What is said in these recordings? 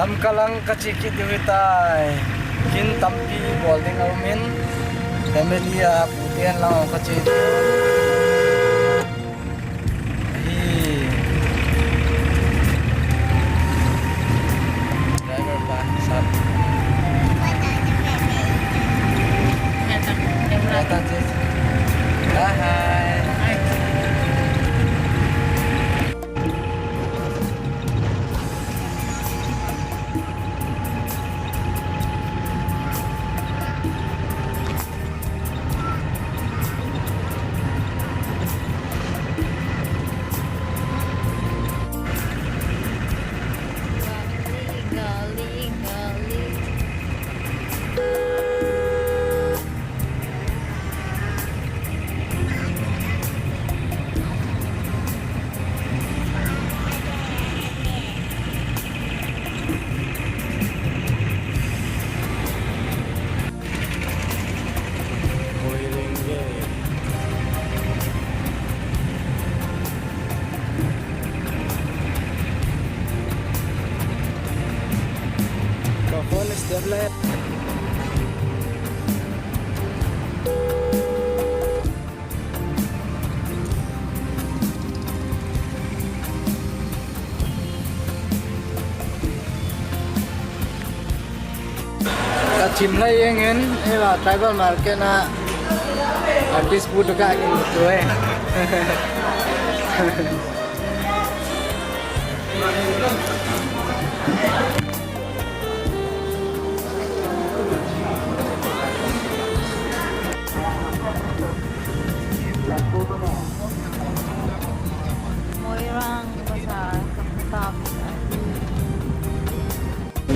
lam kalang kachiki diwitai kin tampi bolding aumin family putian lang kachit driver pa sab datang sih hai chim lay ingin eva tribal market na habis butuh kaki itu Moirang Bazaar Top.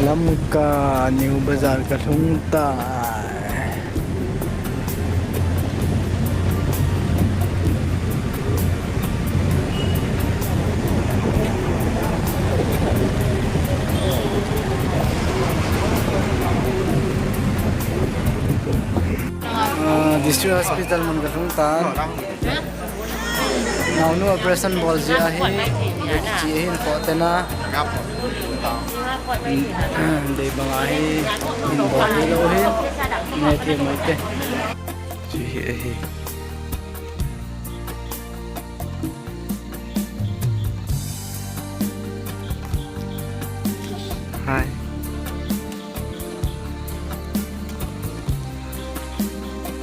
Lamka New Bazaar Kathungta district hospital man Kathungta now no operation ball je ahi chi hin ko tena đây bằng ai mình bỏ đi đâu hết nghe thêm mấy cái chị hai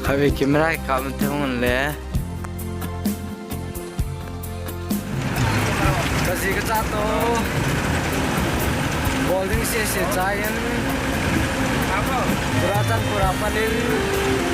hai vị camera cảm thấy không lẽ cái gì cái cha to Bolding se giant Puratan Purapanil